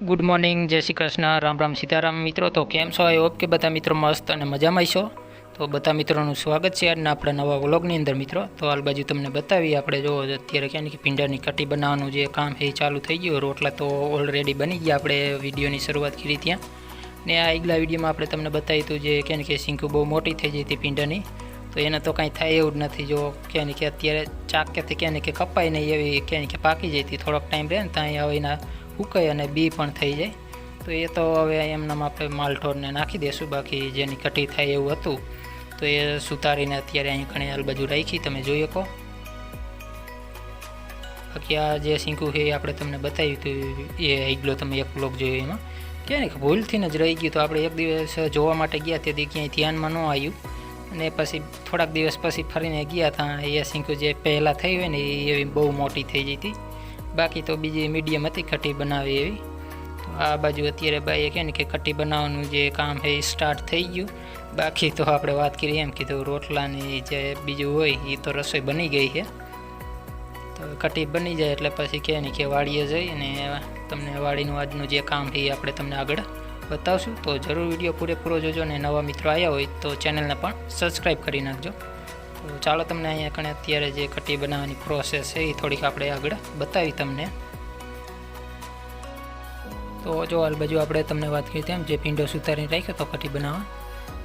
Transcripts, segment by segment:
Good morning, જય શ્રી કૃષ્ણ, રામ રામ, સીતારામ મિત્રો. તો કેમ છો? આઈ હોપ કે બધા મિત્રો મસ્ત અને મજામાં છો. તો બધા મિત્રોનું સ્વાગત છે આજના આપણા નવા વ્લોગની અંદર મિત્રો. તો હાલ બાજુ તમને બતાવી આપણે જો અત્યારે ક્યાં કે પીંડાની કટી બનાવવાનું જે કામ છે એ ચાલુ થઈ ગયું. રોટલા તો ઓલરેડી બની ગયા, આપણે વિડીયોની શરૂઆત કરી ત્યાં ને આ આગલા વિડીયોમાં આપણે તમને બતાવ્યું હતું જે ક્યાં કે શીંકુ બહુ મોટી થઈ જઈ હતી પીંડાની, તો એને તો કાંઈ થાય એવું જ નથી. જો ક્યાં કે અત્યારે ચાકથી ક્યાં કે કપાઈ નહીં એવી ક્યાં કે પાકી જતી, થોડોક ટાઈમ રહે ને ત્યાં હવે એના ઉકાઈ અને બી પણ થઈ જાય. તો એ તો હવે એમનામાં આપણે માલઠોરને નાખી દઈશું. બાકી જેની કટી થાય એવું હતું તો એ સુતારીને અત્યારે અહીં ઘણી હાલ બાજુ રાખી, તમે જોઈ શકો. બાકી આ જે શીંકું છે એ આપણે તમને બતાવ્યું હતું, એ આગલો તમે એક બ્લોગ જોયો એમાં ક્યાં ને ભૂલથી જ રહી ગયું. તો આપણે એક દિવસ જોવા માટે ગયા તેથી ક્યાંય ધ્યાનમાં ન આવ્યું, અને પછી થોડાક દિવસ પછી ફરીને ગયા ત્યાં એ શીંકું જે પહેલાં થઈ હોય ને એવી બહુ મોટી થઈ જઈ હતી. બાકી તો બીજી મીડિયમ હતી કટી બનાવી એવી. તો આ બાજુ અત્યારે ભાઈએ કહે ને કે કટી બનાવવાનું જે કામ છે એ સ્ટાર્ટ થઈ ગયું. બાકી તો આપણે વાત કરીએ એમ કીધું રોટલાની જે બીજું હોય એ તો રસોઈ બની ગઈ છે. તો કટી બની જાય એટલે પછી કહે ને કે વાડીએ જઈ અને તમને વાડીનું આજનું જે કામ છે એ આપણે તમને આગળ બતાવશું. તો જરૂર વિડીયો પૂરેપૂરો જોજો, ને નવા મિત્રો આવ્યા હોય તો ચેનલને પણ સબસ્ક્રાઈબ કરી નાખજો. તો ચાલો તમને અહીંયા કણે અત્યારે જે કટી બનાવવાની પ્રોસેસ છે એ થોડીક આપણે આગળ બતાવી તમને. તો જો હાલ બાજુ આપણે તમને વાત કરી તેમ જે પીંડો સુતારીને રાખ્યો તો કટી બનાવવા,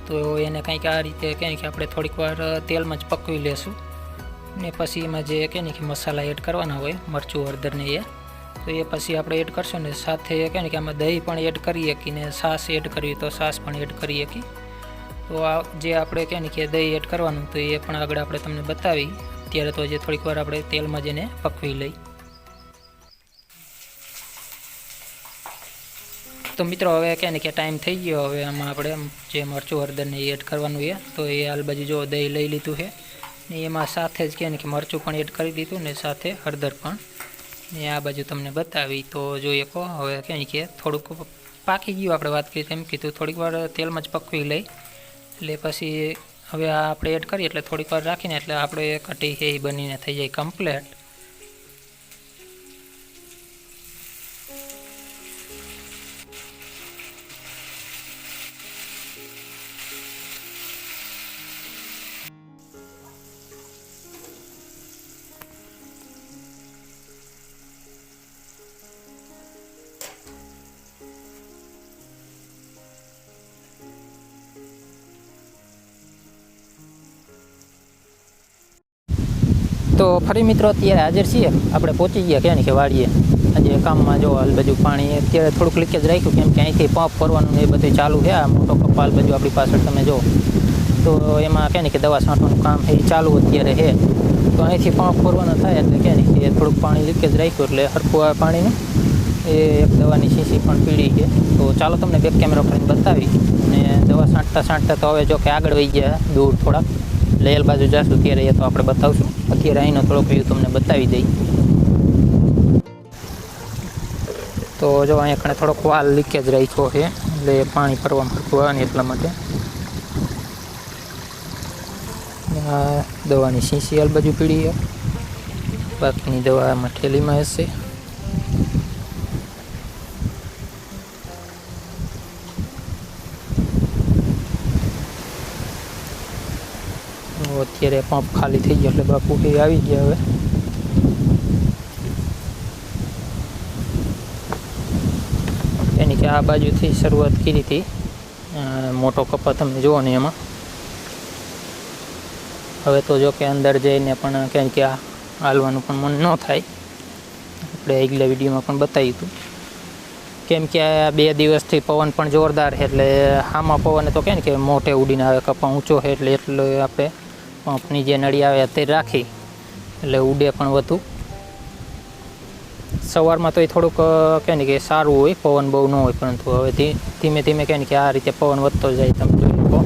તો એને કંઈક આ રીતે કહે કે આપણે થોડીક વાર તેલમાં જ પકવી લેશું, ને પછી એમાં જે કહે ને કે મસાલા એડ કરવાના હોય મરચું હળદર ને એ, તો એ પછી આપણે એડ કરશું. ને સાથે કહે ને કે આમાં દહીં પણ એડ કરી શકીએ, ને છાશ એડ કરવી તો છાશ પણ એડ કરી શકીએ. તો આ જે આપણે કહે ને કે દહીં એડ કરવાનું તો એ પણ આગળ આપણે તમને બતાવી. અત્યારે તો જે થોડીક વાર આપણે તેલમાં જ એને પકવી લઈ. તો મિત્રો હવે કહે ને કે ટાઈમ થઈ ગયો, હવે આમાં આપણે જે મરચું હળદરને એડ કરવાનું છે. તો એ હાલ બાજુ જો દહીં લઈ લીધું છે ને એમાં સાથે જ કહે ને કે મરચું પણ એડ કરી દીધું ને સાથે હળદર પણ, ને આ બાજુ તમને બતાવી. તો જોઈએ કહો હવે કહે ને કે થોડુંક પાકી ગયું, આપણે વાત કરી તેમ કીધું થોડીક વાર તેલમાં જ પકવી લઈ. એટલે પછી હવે આ આપણે એડ કરીએ એટલે થોડીક વાર રાખીને એટલે આપણે કટી છે એ બનીને થઈ જાય કમ્પ્લેટ. તો ફરી મિત્રો અત્યારે હાજર છીએ, આપણે પહોંચી ગયા ક્યાં કે વાડીએ. આજે કામમાં જો હાલ બાજુ પાણી અત્યારે થોડુંક લીકેજ રાખ્યું, કેમ કે અહીંથી પંપ કરવાનું એ બધું ચાલુ છે. આ મોટો કપાલ બાજુ આપણી પાછળ તમે જો, તો એમાં કહે ને કે દવા છાંટવાનું કામ એ ચાલુ અત્યારે છે. તો અહીંથી પંપ કરવાનો થાય એટલે કહે ને કે થોડુંક પાણી લીકેજ રાખ્યું એટલે હરખું આવે પાણીનું. એ એક દવાની શીશી પણ પીળી છે. તો ચાલો તમને બેક કેમેરા કરીને બતાવી. અને દવા છાંટતા તો હવે જો કે આગળ વહી ગયા દૂર થોડાક, લેલ બાજુ જશું ત્યારે એ તો આપણે બતાવશું. અત્યારે અહીંનો થોડોક વ્યૂ તમને બતાવી દઈ. તો જો અહીંયા કણે થોડોક વાલ લીકેજ રાખ્યો છે એટલે પાણી ભરવા ફરતું આવે ને એટલા માટે. આ દવાની શીશી હાલ બાજુ પીળી છે, બાકીની દવા આમાં થેલીમાં હશે. અત્યારે પંપ ખાલી થઈ ગયો એટલે બાપુ કે આવી ગયા. હવે એની કે આ બાજુથી શરૂઆત કરી હતી, મોટો કપા તમે જુઓ ને એમાં. હવે તો જો કે અંદર જઈને પણ કંઈ કે આ હાલવાનું પણ મન ન થાય. આપણે આગલા વિડીયોમાં પણ બતાવ્યું હતું, કેમ કે આ 2 દિવસથી પવન પણ જોરદાર છે એટલે આમાં પવન તો કહે ને કે મોટે ઉડીને આવે. કપા ઊંચો છે એટલે આપણે પંપની જે નળી આવે તે રાખી એટલે ઉડે પણ વધુ. સવારમાં તો એ થોડુંક કહે ને કે સારું હોય, પવન બહુ ન હોય, પરંતુ હવે ધીમે ધીમે કહે ને કે આ રીતે પવન વધતો જાય. તમે જોઈ શકો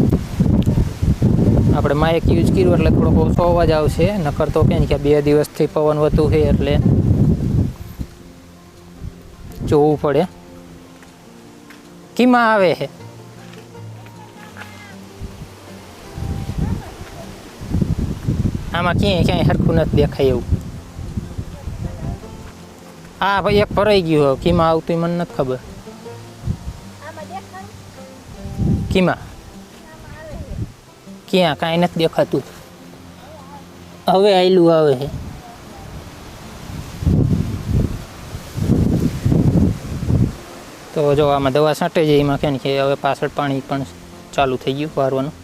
આપણે માઇક યુઝ કર્યું એટલે થોડોક ઓછો અવાજ આવશે, નકર તો કહે ને કે 2 દિવસથી પવન વધુ છે એટલે જોવું પડે. કીમાં આવે છે આમાં ક્યાંય સરખું નથી દેખાય એવું. હા ભાઈ એક ભરાઈ ગયું, કીમાં આવતું મને નથી ખબર. કીમાં ક્યાં કાંઈ નથી દેખાતું. હવે આયલું આવે છે. તો જો આમાં દવા છાંટે છે એમાં કે હવે પાછળ પાણી પણ ચાલુ થઈ ગયું વારવાનું.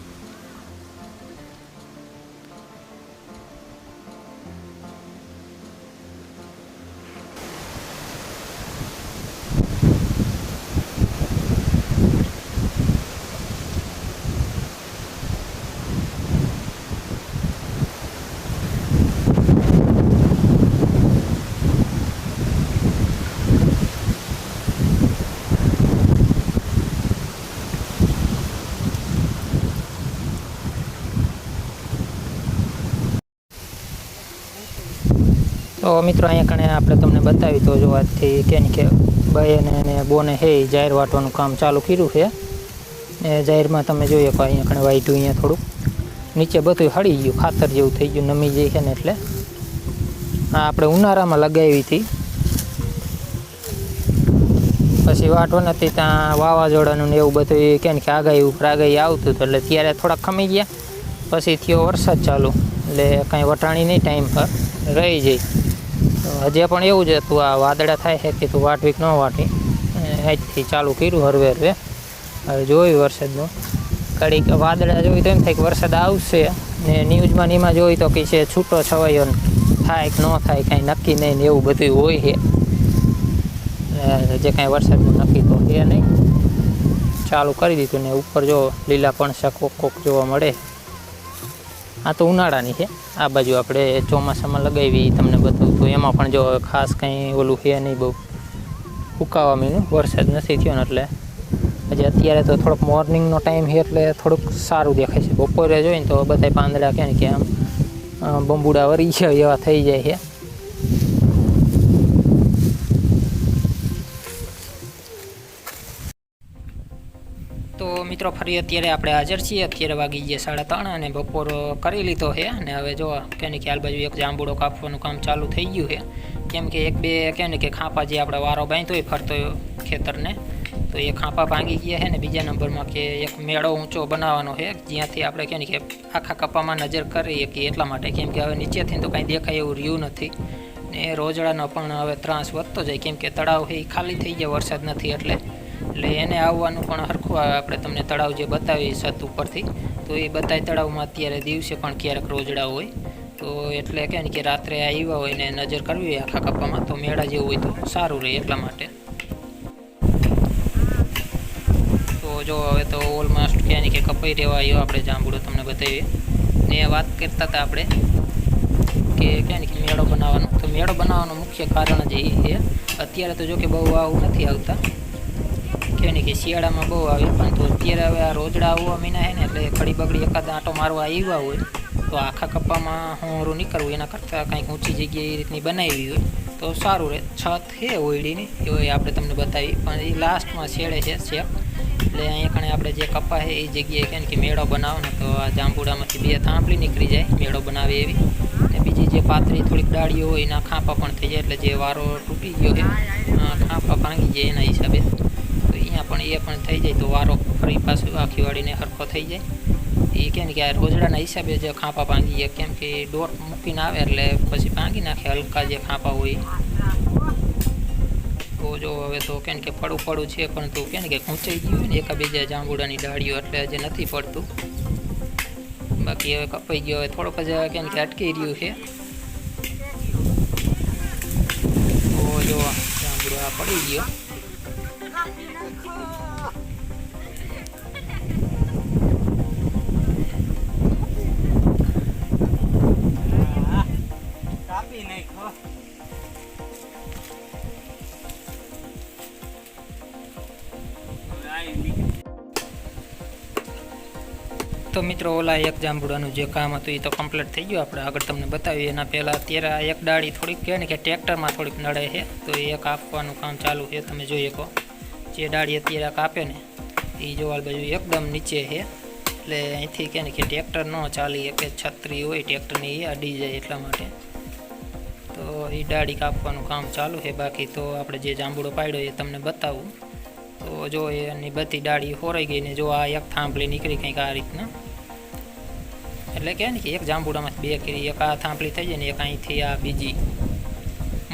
તો મિત્રો અહીંયા કણે આપણે તમને બતાવી તો જો આજથી કે બાયને અને બોને હે જાહેર વાટવાનું કામ ચાલુ કર્યું છે. ને જાહેરમાં તમે જોઈએ કે અહીંયા કણે વાટ્યું, અહીંયા થોડુંક નીચે બધું હળી ગયું, ખાતર જેવું થઈ ગયું, નમી જાય છે ને એટલે આ આપણે ઉનાળામાં લગાવી હતી. પછી વાટો નથી ત્યાં વાવાઝોડાનું ને એવું બધું કે આગાહી ઉપર આગાહી આવતું હતું એટલે ત્યારે થોડાક ખમી ગયા. પછી થયો વરસાદ ચાલુ એટલે કાંઈ વટાણી નહીં, ટાઈમ પર રહી જાય. હજી પણ એવું જ હતું, આ વાદળા થાય છે કે તું વાટવી કે ન વાટી, આજથી ચાલુ કર્યું હરવે હરવે. હવે જોયું વરસાદનું કડીક વાદળા જોઈ તો એમ થાય કે વરસાદ આવશે, ને ન્યૂઝમાં એમાં જોઈ તો કે છે છૂટો છવાયો થાય કે ન થાય કાંઈ નક્કી નહીં, ને એવું બધું હોય છે. જે કાંઈ વરસાદનું નક્કી તો છે નહીં. ચાલુ કરી દીધું ને ઉપર જો લીલા પણસા કોક કોક જોવા મળે. આ તો ઉનાળાની છે. આ બાજુ આપણે ચોમાસામાં લગાવી તમને બધું, તો એમાં પણ જો ખાસ કંઈ ઓલું છે નહીં, બહુ ફૂંકાવા મીનું વરસાદ નથી થયો ને એટલે હજી અત્યારે તો થોડોક મોર્નિંગનો ટાઈમ છે એટલે થોડુંક સારું દેખાય છે. બપોરે જોઈને તો બધા પાંદડા કે આમ બંબુડા વરી જાય એવા થઈ જાય છે. તો મિત્રો ફરી અત્યારે આપણે હાજર છીએ. અત્યારે વાગી ગયા 3:30 અને બપોર કરી લીધો છે. અને હવે જો કે આ બાજુ એક જાંબુડો કાપવાનું કામ ચાલુ થઈ ગયું છે. કેમ કે એક બે કે ખાંપા જે આપણે વારો બાંધ્યો હોય ફરતો ખેતરને, તો એ ખાંપા ભાંગી ગયા છે. ને બીજા નંબરમાં કે એક મેળો ઊંચો બનાવવાનો છે જ્યાંથી આપણે કે આખા કપામાં નજર કરી શકીએ. એટલા માટે કેમ કે હવે નીચેથી તો કાંઈ દેખાય એવું રહ્યું નથી. ને રોજડાનો પણ હવે ત્રાસ વધતો જાય કેમ કે તળાવ એ ખાલી થઈ ગયા, વરસાદ નથી એટલે એને આવવાનું પણ હરખું આવે. આપણે તમને તળાવ જે બતાવી છત ઉપરથી, તો એ બતાય તળાવમાં અત્યારે દિવસે પણ ક્યારેક રોજડા હોય. તો એટલે કે રાત્રે આવ્યા હોય ને નજર કરવી હોય આખા કપામાં, તો મેળા જેવું હોય તો સારું રહે એટલા માટે. તો જો હવે તો ઓલમોસ્ટ કે કપાઈ રહેવા આવ્યો આપણે જાંબુડો તમને બતાવીએ. ને વાત કરતા હતા આપણે કે મેળો બનાવવાનો. તો મેળો બનાવવાનું મુખ્ય કારણ જ એ છે. અત્યારે તો જો કે બહુ આવું નથી આવતા, કે શિયાળામાં બહુ આવે, પરંતુ અત્યારે હવે આ રોજડા આવવા મહિના છે ને એટલે ખડી બગડી એકાદ આંટો મારવા આવ્યા હોય તો આખા કપ્પામાં હોરું નહીં કરવું, એના કરતાં કંઈક ઊંચી જગ્યાએ એ રીતની બનાવી હોય તો સારું રહે. છત છે ઓયડીની એ આપણે તમને બતાવી, પણ એ લાસ્ટમાં છેડે છે શેપ. એટલે અહીંયા કણે આપણે જે કપ્પા છે એ જગ્યાએ કે મેળો બનાવવાનો, તો આ જાંબુડામાંથી 2 થાંભલી નીકળી જાય મેળો બનાવે એવી. અને બીજી જે પાતળી થોડીક ડાળીઓ હોય એના ખાંપા પણ થઈ જાય, એટલે જે વારો તૂટી ગયો છે ખાંપા ભાંગી જાય એના હિસાબે પણ એ પણ થઈ જાય તો વારો ફરી પાછું આખી વાળીને સરખો થઈ જાય. એ કે આ રોજડાના હિસાબે જે ખાંપા ભાંગી જાય, કેમ કે દોર મૂકીને આવે એટલે પછી ભાંગી નાખે હલકા જે ખાંપા હોય. તો જો હવે તો કે પડું છે, પરંતુ કે ખૂંચાઈ ગયું હોય ને એકાબીજા જાંબુડાની ડાળીઓ, એટલે હજી નથી પડતું. બાકી હવે કપાઈ ગયો, હવે થોડોક જ કે અટકી રહ્યું છે. તો જો જાંબુડો આ પડી ગયો. તો મિત્રો ઓલા એક જાંબુડાનું જે કામ હતું એ તો કમ્પ્લીટ થઈ ગયું. આપણે આગળ તમને બતાવીએ એના પહેલાં અત્યારે આ એક ડાળી થોડીક કે ટ્રેક્ટરમાં થોડીક નડે છે, તો એ કાપવાનું કામ ચાલુ છે. તમે જોઈ શકો જે ડાળી અત્યારે કાપે ને એ જોવાલ બાજુ એકદમ નીચે છે, એટલે અહીંથી કે ટ્રેક્ટર ન ચાલી કે છત્રી હોય ટ્રેક્ટરની એ અડી જાય એટલા માટે. તો એ ડાળી કાપવાનું કામ ચાલુ છે. બાકી તો આપણે જે જાંબુડો પાડ્યો એ તમને બતાવું. તો જો એની બધી ડાળી હોરાઈ ગઈ ને જો આ એક થાંભલી નીકળી કંઈક આ રીતના. એટલે કહે ને કે એક જાંબુડામાંથી 2 કરી, એક આ થાંભલી થઈ જાય ને એક અહીંથી આ બીજી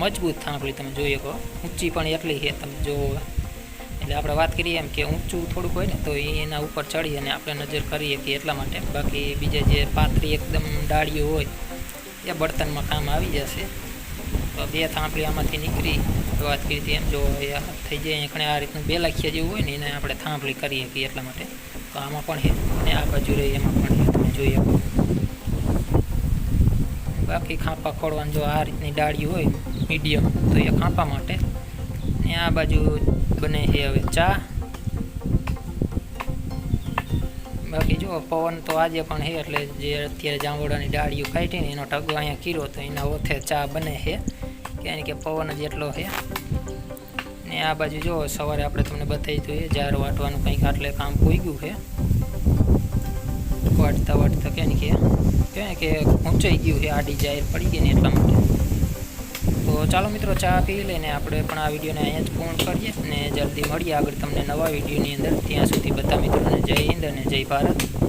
મજબૂત થાંભલી તમે જોઈ શકો. ઊંચી પણ એટલી છે તમે જો. એટલે આપણે વાત કરીએ એમ કે ઊંચું થોડુંક હોય ને તો એના ઉપર ચડી અને આપણે નજર કરીએ કે એટલા માટે. બાકી બીજા જે પાતળી એકદમ ડાળીઓ હોય એ બળતણમાં કામ આવી જશે. તો 2 થાંભલી આમાંથી નીકળી વાત કરી હતી એમ જો થઈ જાય એકણે આ રીતનું બેલાખિયા જેવું હોય ને એને આપણે થાંભલી કરીએ કે એટલા માટે. તો આમાં પણ છે અને આ બાજુ રહી એમાં પણ છે તમે જોઈ શકો. બાકી ખાંપા ખોડવાનું જો આ રીતની ડાળી હોય મીડિયમ તો એ ખાંપા માટે. ને આ બાજુ બને છે હવે ચા. બાકી જો પવન તો આજે પણ છે એટલે જે અત્યારે જાંબુડાની ડાળીઓ કાઢીને એનો ઢગો અહીંયા કીરો તો એના ઓથે ચા બને છે કારણ કે પવન જ એટલો છે. ને આ બાજુ જો સવારે આપણે તમને બતાવી હતું એ જાર વાટવાનું કંઈક આટલે કામ પૂગ્યું છે. વાટતા વાટતા કે ઊંચાઈ ગયું છે, આડી જાહેર પડી ગઈ ને એટલા માટે. તો ચાલો મિત્રો ચા પી લઈને આપણે પણ આ વિડીયોને અહીંયા જ પૂર્ણ કરીએ ને જલ્દી મળીએ આગળ તમને નવા વિડીયોની અંદર. ત્યાં સુધી બધા મિત્રોને જય હિન્દ અને જય ભારત.